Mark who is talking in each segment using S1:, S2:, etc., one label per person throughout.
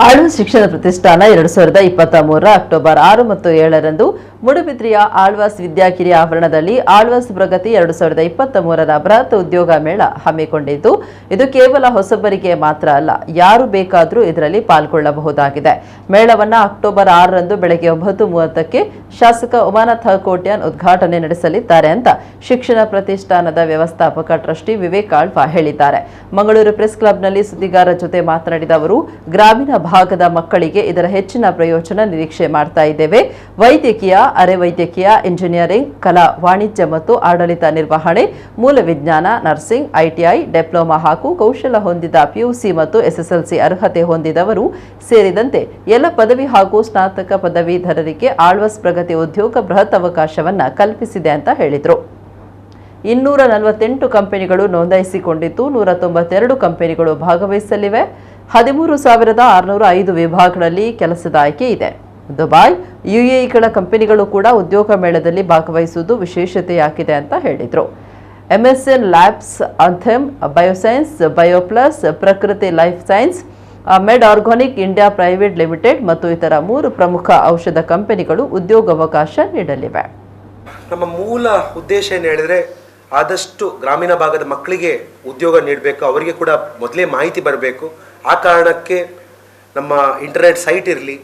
S1: ಆಳ್ವಾಸ್ ಶಿಕ್ಷಣ ಪ್ರತಿಷ್ಠಾನ 2023 ಅಕ್ಟೋಬರ್ 6 ಮತ್ತು 7ರಂದು ಮೂಡುಬಿದ್ರೆಯ ಆಳ್ವಾಸ್ ವಿದ್ಯಾಕಿರಿಯ ಆವರಣದಲ್ಲಿ ಆಳ್ವಾಸ್ ಪ್ರಗತಿ 2023ರ ಬೃಹತ್ ಉದ್ಯೋಗ ಮೇಳ ಹಮ್ಮಿಕೊಂಡಿದ್ದು ಇದು ಕೇವಲ ಹೊಸಬರಿಗೆ ಮಾತ್ರ ಅಲ್ಲ, ಯಾರು ಬೇಕಾದರೂ ಇದರಲ್ಲಿ ಪಾಲ್ಗೊಳ್ಳಬಹುದಾಗಿದೆ. ಮೇಳವನ್ನು ಅಕ್ಟೋಬರ್ 6ರಂದು ಬೆಳಗ್ಗೆ 9:30ಕ್ಕೆ ಶಾಸಕ ಉಮಾನಾಥ ಕೋಟ್ಯಾನ್ ಉದ್ಘಾಟನೆ ನಡೆಸಲಿದ್ದಾರೆ ಅಂತ ಶಿಕ್ಷಣ ಪ್ರತಿಷ್ಠಾನದ ವ್ಯವಸ್ಥಾಪಕ ಟ್ರಸ್ಟಿ ವಿವೇಕ್ ಆಳ್ವಾ ಹೇಳಿದ್ದಾರೆ. ಮಂಗಳೂರು ಪ್ರೆಸ್ ಕ್ಲಬ್ನಲ್ಲಿ ಸುದ್ದಿಗಾರರ ಜೊತೆ ಮಾತನಾಡಿದ ಅವರು, ಗ್ರಾಮೀಣ ಭಾಗದ ಮಕ್ಕಳಿಗೆ ಇದರ ಹೆಚ್ಚಿನ ಪ್ರಯೋಜನ ನಿರೀಕ್ಷೆ ಮಾಡ್ತಾ ಇದ್ದೇವೆ. ವೈದ್ಯಕೀಯ, ಅರೆ ವೈದ್ಯಕೀಯ, ಇಂಜಿನಿಯರಿಂಗ್, ಕಲಾ, ವಾಣಿಜ್ಯ ಮತ್ತು ಆಡಳಿತ ನಿರ್ವಹಣೆ, ಮೂಲ ವಿಜ್ಞಾನ, ನರ್ಸಿಂಗ್, ಐಟಿಐ, ಡಿಪ್ಲೊಮಾ ಹಾಗೂ ಕೌಶಲ ಹೊಂದಿದ ಪಿಯುಸಿ ಮತ್ತು ಎಸ್ಎಸ್ಎಲ್ಸಿ ಅರ್ಹತೆ ಹೊಂದಿದವರು ಸೇರಿದಂತೆ ಎಲ್ಲ ಪದವಿ ಹಾಗೂ ಸ್ನಾತಕ ಪದವೀಧರರಿಗೆ ಆಳ್ವಾಸ್ ಪ್ರಗತಿ ಉದ್ಯೋಗ ಬೃಹತ್ ಅವಕಾಶವನ್ನು ಕಲ್ಪಿಸಿದೆ ಅಂತ ಹೇಳಿದರು. 248 ಕಂಪನಿಗಳು ನೋಂದಾಯಿಸಿಕೊಂಡಿದ್ದು 192 ಕಂಪನಿಗಳು ಭಾಗವಹಿಸಲಿವೆ. 13,605 ವಿಭಾಗಗಳಲ್ಲಿ ಕೆಲಸದ ಆಯ್ಕೆ ಇದೆ. ದುಬೈ, ಯುಎಇಗಳ ಕಂಪನಿಗಳು ಕೂಡ ಉದ್ಯೋಗ ಮೇಳದಲ್ಲಿ ಭಾಗವಹಿಸುವುದು ವಿಶೇಷತೆಯಾಗಿದೆ ಅಂತ ಹೇಳಿದರು. ಎಂಎಸ್ಎನ್ ಲ್ಯಾಬ್ಸ್, ಅಥೆಮ್ ಬಯೋಸೈನ್ಸ್, ಬಯೋಪ್ಲಸ್, ಪ್ರಕೃತಿ ಲೈಫ್ ಸೈನ್ಸ್, ಮೆಡ್ ಆರ್ಗಾನಿಕ್ ಇಂಡಿಯಾ ಪ್ರೈವೇಟ್ ಲಿಮಿಟೆಡ್ ಮತ್ತು ಇತರ 3 ಪ್ರಮುಖ ಔಷಧ ಕಂಪನಿಗಳು ಉದ್ಯೋಗಾವಕಾಶ ನೀಡಲಿವೆ.
S2: ನಮ್ಮ ಮೂಲ ಉದ್ದೇಶ ಏನು ಹೇಳಿದ್ರೆ, ಆದಷ್ಟು ಗ್ರಾಮೀಣ ಭಾಗದ ಮಕ್ಕಳಿಗೆ ಉದ್ಯೋಗ ನೀಡಬೇಕು, ಅವರಿಗೆ ಕೂಡ ಮೊದಲೇ ಮಾಹಿತಿ ಬರಬೇಕು. ಆ ಕಾರಣಕ್ಕೆ ನಮ್ಮ ಇಂಟರ್ನೆಟ್ ಸೈಟ್ ಇರಲಿ,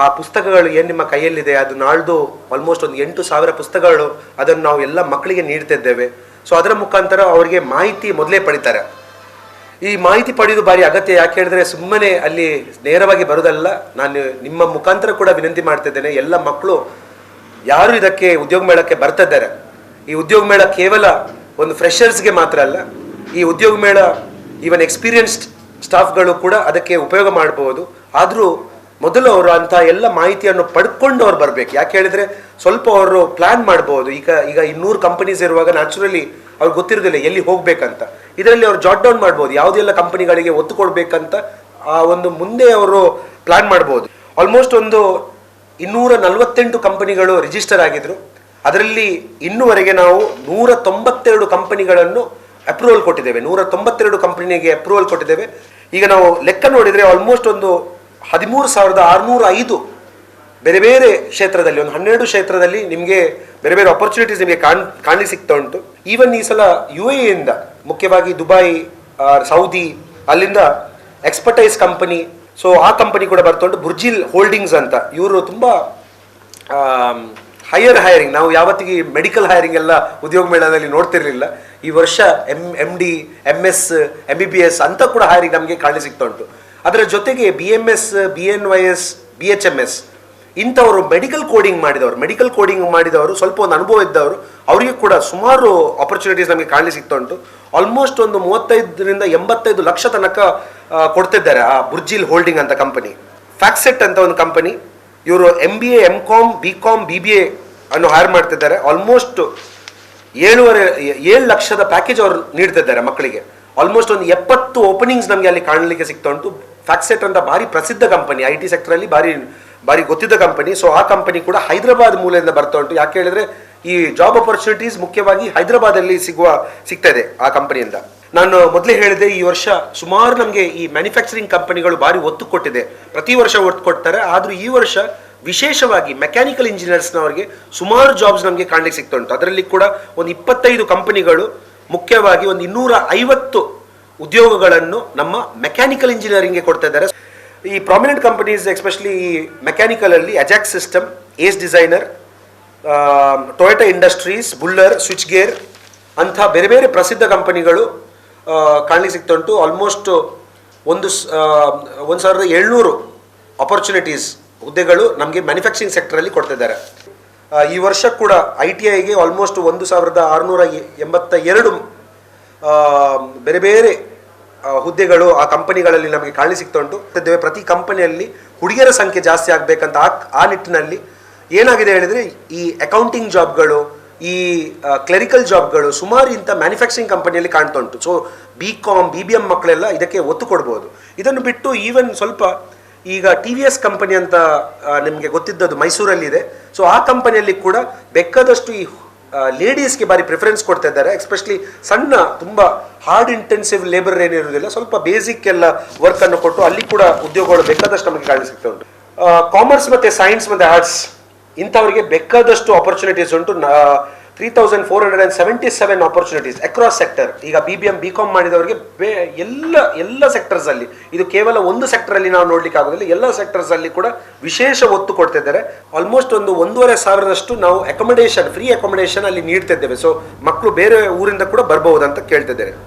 S2: ಆ ಪುಸ್ತಕಗಳು ಏನು ನಿಮ್ಮ ಕೈಯಲ್ಲಿದೆ ಅದು ನಾಳ್ದು ಆಲ್ಮೋಸ್ಟ್ ಒಂದು 8,000 ಪುಸ್ತಕಗಳು ಅದನ್ನು ನಾವು ಎಲ್ಲ ಮಕ್ಕಳಿಗೆ ನೀಡ್ತಿದ್ದೇವೆ. ಸೊ ಅದರ ಮುಖಾಂತರ ಅವರಿಗೆ ಮಾಹಿತಿ ಮೊದಲೇ ಪಡಿತಾರೆ. ಈ ಮಾಹಿತಿ ಪಡೆಯೋದು ಭಾರಿ ಅಗತ್ಯ. ಯಾಕೆ ಹೇಳಿದ್ರೆ ಸುಮ್ಮನೆ ಅಲ್ಲಿ ನೇರವಾಗಿ ಬರೋದಲ್ಲ. ನಾನು ನಿಮ್ಮ ಮುಖಾಂತರ ಕೂಡ ವಿನಂತಿ ಮಾಡ್ತಿದ್ದೇನೆ, ಎಲ್ಲ ಮಕ್ಕಳು ಯಾರು ಇದಕ್ಕೆ ಉದ್ಯೋಗ ಮೇಳಕ್ಕೆ ಬರ್ತಿದ್ದಾರೆ, ಈ ಉದ್ಯೋಗ ಮೇಳ ಕೇವಲ ಒಂದು ಫ್ರೆಷರ್ಸ್ಗೆ ಮಾತ್ರ ಅಲ್ಲ, ಈ ಉದ್ಯೋಗ ಮೇಳ ಈವನ್ ಎಕ್ಸ್ಪೀರಿಯನ್ಸ್ಡ್ ಸ್ಟಾಫ್ಗಳು ಕೂಡ ಅದಕ್ಕೆ ಉಪಯೋಗ ಮಾಡಬಹುದು. ಆದರೂ ಮೊದಲು ಅವರು ಅಂತ ಎಲ್ಲ ಮಾಹಿತಿಯನ್ನು ಪಡ್ಕೊಂಡು ಅವ್ರು ಬರಬೇಕು. ಯಾಕೆ ಹೇಳಿದ್ರೆ ಸ್ವಲ್ಪ ಅವರು ಪ್ಲಾನ್ ಮಾಡ್ಬೋದು. ಈಗ 200 ಕಂಪನೀಸ್ ಇರುವಾಗ ನ್ಯಾಚುರಲಿ ಅವ್ರಿಗೆ ಗೊತ್ತಿರೋದಿಲ್ಲ ಎಲ್ಲಿ ಹೋಗ್ಬೇಕಂತ. ಇದರಲ್ಲಿ ಅವ್ರು ಜಾಟ್ ಡೌನ್ ಮಾಡ್ಬೋದು, ಯಾವುದೆಲ್ಲ ಕಂಪನಿಗಳಿಗೆ ಒತ್ತು ಕೊಡ್ಬೇಕಂತ ಆ ಒಂದು ಮುಂದೆ ಅವರು ಪ್ಲಾನ್ ಮಾಡ್ಬೋದು. ಆಲ್ಮೋಸ್ಟ್ ಒಂದು 248 ಕಂಪನಿಗಳು ರಿಜಿಸ್ಟರ್ ಆಗಿದ್ರು. ಅದರಲ್ಲಿ ಇನ್ನುವರೆಗೆ ನಾವು 192 ಕಂಪನಿಗಳನ್ನು ಅಪ್ರೂವಲ್ ಕೊಟ್ಟಿದ್ದೇವೆ. 192 ಕಂಪನಿಗೆ ಅಪ್ರೂವಲ್ ಕೊಟ್ಟಿದ್ದೇವೆ. ಈಗ ನಾವು ಲೆಕ್ಕ ನೋಡಿದರೆ ಆಲ್ಮೋಸ್ಟ್ ಒಂದು 13,605 ಬೇರೆ ಬೇರೆ ಕ್ಷೇತ್ರದಲ್ಲಿ, ಒಂದು 12 ಕ್ಷೇತ್ರದಲ್ಲಿ ನಿಮಗೆ ಬೇರೆ ಬೇರೆ ಆಪರ್ಚುನಿಟೀಸ್ ನಿಮಗೆ ಕಾಣಲಿಕ್ಕೆ ಸಿಗ್ತಾ ಉಂಟು. ಈವನ್ ಈ ಸಲ ಯುಎಇಯಿಂದ, ಮುಖ್ಯವಾಗಿ ದುಬೈ, ಸೌದಿ, ಅಲ್ಲಿಂದ ಎಕ್ಸ್ಪರ್ಟೈಸ್ ಕಂಪನಿ, ಸೊ ಆ ಕಂಪನಿ ಕೂಡ ಬರ್ತಾ ಉಂಟು. ಬುರ್ಜಿಲ್ ಹೋಲ್ಡಿಂಗ್ಸ್ ಅಂತ, ಇವರು ತುಂಬ ಹೈರಿಂಗ್, ನಾವು ಯಾವತ್ತಿಗೆ ಮೆಡಿಕಲ್ ಹೈರಿಂಗ್ ಎಲ್ಲ ಉದ್ಯೋಗ ಮೇಳದಲ್ಲಿ ನೋಡ್ತಿರ್ಲಿಲ್ಲ. ಈ ವರ್ಷ MD, MS, MBBS ಅಂತ ಕೂಡ ಹೈರಿಂಗ್ ನಮಗೆ ಕಾಣಲಿಕ್ಕೆ ಸಿಗ್ತಾ ಉಂಟು. ಅದರ ಜೊತೆಗೆ BMS, BNYS, BHMS ಇಂಥವರು ಮೆಡಿಕಲ್ ಕೋಡಿಂಗ್ ಮಾಡಿದವರು, ಸ್ವಲ್ಪ ಒಂದು ಅನುಭವ ಇದ್ದವರು, ಅವರಿಗೆ ಕೂಡ ಸುಮಾರು ಆಪರ್ಚುನಿಟೀಸ್ ನಮಗೆ ಕಾಣಲಿಕ್ಕೆ ಸಿಗ್ತಾ ಉಂಟು. ಆಲ್ಮೋಸ್ಟ್ ಒಂದು 35ರಿಂದ 85 ಲಕ್ಷ ತನಕ ಕೊಡ್ತಿದ್ದಾರೆ ಆ ಬುರ್ಜಿಲ್ ಹೋಲ್ಡಿಂಗ್ ಅಂತ ಕಂಪನಿ. ಫ್ಯಾಕ್ಸೆಟ್ ಅಂತ ಒಂದು ಕಂಪನಿ, ಇವರು MBA, MCom, BCom, BBA ಅನ್ನು ಹೈರ್ ಮಾಡ್ತಿದ್ದಾರೆ. ಆಲ್ಮೋಸ್ಟ್ 7 ಲಕ್ಷದ ಪ್ಯಾಕೇಜ್ ಅವರು ನೀಡ್ತಿದ್ದಾರೆ ಮಕ್ಕಳಿಗೆ. ಆಲ್ಮೋಸ್ಟ್ ಒಂದು 70 ಓಪನಿಂಗ್ಸ್ ನಮಗೆ ಅಲ್ಲಿ ಕಾಣಲಿಕ್ಕೆ ಸಿಗ್ತಾ ಉಂಟು. ಫ್ಯಾಕ್ಸೆಟ್ ಅಂತ ಭಾರಿ ಪ್ರಸಿದ್ಧ ಕಂಪನಿ, IT ಸೆಕ್ಟರಲ್ಲಿ ಭಾರಿ ಗೊತ್ತಿದ್ದ ಕಂಪನಿ. ಸೊ ಆ ಕಂಪನಿ ಕೂಡ ಹೈದರಾಬಾದ್ ಮೂಲದಿಂದ ಬರ್ತಾ ಉಂಟು. ಯಾಕೆ ಹೇಳಿದ್ರೆ ಈ ಜಾಬ್ ಆಪರ್ಚುನಿಟೀಸ್ ಮುಖ್ಯವಾಗಿ ಹೈದರಾಬಾದಲ್ಲಿ ಸಿಗ್ತಾ ಇದೆ ಆ ಕಂಪನಿಯಿಂದ. ನಾನು ಮೊದಲೇ ಹೇಳಿದೆ, ಈ ವರ್ಷ ಸುಮಾರು ನಮಗೆ ಈ ಮ್ಯಾನುಫ್ಯಾಕ್ಚರಿಂಗ್ ಕಂಪನಿಗಳು ಭಾರಿ ಒತ್ತು ಕೊಟ್ಟಿದೆ. ಪ್ರತಿ ವರ್ಷ ಒತ್ತು ಕೊಡ್ತಾರೆ. ಆದರೂ ಈ ವರ್ಷ ವಿಶೇಷವಾಗಿ ಮೆಕ್ಯಾನಿಕಲ್ ಇಂಜಿನಿಯರ್ಸ್ನವರಿಗೆ ಸುಮಾರು ಜಾಬ್ಸ್ ನಮಗೆ ಕಾಣಲಿಕ್ಕೆ ಸಿಗ್ತಾ ಉಂಟು. ಅದರಲ್ಲಿ ಕೂಡ ಒಂದು 25 ಕಂಪನಿಗಳು, ಮುಖ್ಯವಾಗಿ ಒಂದು 250 ಉದ್ಯೋಗಗಳನ್ನು ನಮ್ಮ ಮೆಕ್ಯಾನಿಕಲ್ ಇಂಜಿನಿಯರಿಂಗ್ಗೆ ಕೊಡ್ತಾ ಇದ್ದಾರೆ. ಈ ಪ್ರಾಮಿನೆಂಟ್ ಕಂಪನೀಸ್ ಎಸ್ಪೆಷಲಿ ಈ ಮೆಕ್ಯಾನಿಕಲ್ ಅಲ್ಲಿ Ajax system, Ace designer, Toyota industries, Buhler, switchgear ಅಂಥ ಬೇರೆ ಬೇರೆ ಪ್ರಸಿದ್ಧ ಕಂಪನಿಗಳು ಕಾಣಲಿಕ್ಕೆ ಸಿಗ್ತಾ ಉಂಟು. ಆಲ್ಮೋಸ್ಟ್ 1,700 ಆಪರ್ಚುನಿಟೀಸ್ ಹುದ್ದೆಗಳು ನಮಗೆ ಮ್ಯಾನುಫ್ಯಾಕ್ಚರಿಂಗ್ ಸೆಕ್ಟರಲ್ಲಿ ಕೊಡ್ತಿದ್ದಾರೆ. ಈ ವರ್ಷ ಕೂಡ ITIಗೆ ಆಲ್ಮೋಸ್ಟ್ 1,682 ಬೇರೆ ಬೇರೆ ಹುದ್ದೆಗಳು ಆ ಕಂಪನಿಗಳಲ್ಲಿ ನಮಗೆ ಕಾಣಲಿಕ್ಕೆ ಸಿಗ್ತಾ ಉಂಟು. ಪ್ರತಿ ಕಂಪನಿಯಲ್ಲಿ ಹುಡುಗಿಯರ ಸಂಖ್ಯೆ ಜಾಸ್ತಿ ಆಗಬೇಕಂತ ಆ ನಿಟ್ಟಿನಲ್ಲಿ ಏನಾಗಿದೆ ಹೇಳಿದರೆ, ಈ ಅಕೌಂಟಿಂಗ್ ಜಾಬ್ಗಳು, ಈ ಕ್ಲರಿಕಲ್ ಜಾಬ್ಗಳು ಸುಮಾರು ಇಂಥ ಮ್ಯಾನುಫ್ಯಾಕ್ಚರಿಂಗ್ ಕಂಪನಿಯಲ್ಲಿ ಕಾಣ್ತಾ ಉಂಟು. ಸೊ BCom, BBM ಮಕ್ಕಳೆಲ್ಲ ಇದಕ್ಕೆ ಒತ್ತು ಕೊಡ್ಬೋದು. ಇದನ್ನು ಬಿಟ್ಟು ಈವನ್ ಸ್ವಲ್ಪ ಈಗ TVS ಕಂಪನಿ ಅಂತ ನಿಮಗೆ ಗೊತ್ತಿದ್ದದ್ದು ಮೈಸೂರಲ್ಲಿದೆ. ಸೊ ಆ ಕಂಪನಿಯಲ್ಲಿ ಕೂಡ ಬೇಕಾದಷ್ಟು ಈ ಲೇಡೀಸ್ಗೆ ಬಾರಿ ಪ್ರಿಫರೆನ್ಸ್ ಕೊಡ್ತಾ ಇದ್ದಾರೆ. ಎಸ್ಪೆಷಲಿ ಸಣ್ಣ ತುಂಬ ಹಾರ್ಡ್ ಇಂಟೆನ್ಸಿವ್ ಲೇಬರ್ ಏನಿರುವುದಿಲ್ಲ, ಸ್ವಲ್ಪ ಬೇಸಿಕ್ ಎಲ್ಲ ವರ್ಕ್ ಅನ್ನು ಕೊಟ್ಟು ಅಲ್ಲಿ ಕೂಡ ಉದ್ಯೋಗಗಳು ಬೇಕಾದಷ್ಟು ನಮಗೆ ಕಾಣಿಸುತ್ತೆ ಉಂಟು. ಕಾಮರ್ಸ್ ಮತ್ತೆ ಸೈನ್ಸ್ ಮತ್ತೆ ಆರ್ಟ್ಸ್ ಇಂಥವರಿಗೆ ಬೇಕಾದಷ್ಟು ಆಪರ್ಚುನಿಟೀಸ್ ಉಂಟು. 3477 ಆಪರ್ಚುನಿಟೀಸ್ ಅಕ್ರಾಸ್ ಸೆಕ್ಟರ್. ಈಗ BBM BCom ಮಾಡಿದವರಿಗೆ ಎಲ್ಲ ಸೆಕ್ಟರ್ಸ್ ಅಲ್ಲಿ, ಇದು ಕೇವಲ ಒಂದು ಸೆಕ್ಟರ್ ಅಲ್ಲಿ ನಾವು ನೋಡ್ಲಿಕ್ಕೆ ಆಗೋದಿಲ್ಲ, ಎಲ್ಲ ಸೆಕ್ಟರ್ಸ್ ಅಲ್ಲಿ ಕೂಡ ವಿಶೇಷ ಒತ್ತು ಕೊಡ್ತಾ ಇದ್ದಾರೆ. ಆಲ್ಮೋಸ್ಟ್ ಒಂದು 1,500 ನಾವು ಫ್ರೀ ಅಕೊಮಡೇಷನ್ ಅಲ್ಲಿ ನೀಡ್ತಾ ಇದ್ದೇವೆ. ಸೊ ಮಕ್ಕಳು ಬೇರೆ ಊರಿಂದ ಕೂಡ ಬರಬಹುದು ಅಂತ ಕೇಳ್ತಿದ್ದೇನೆ.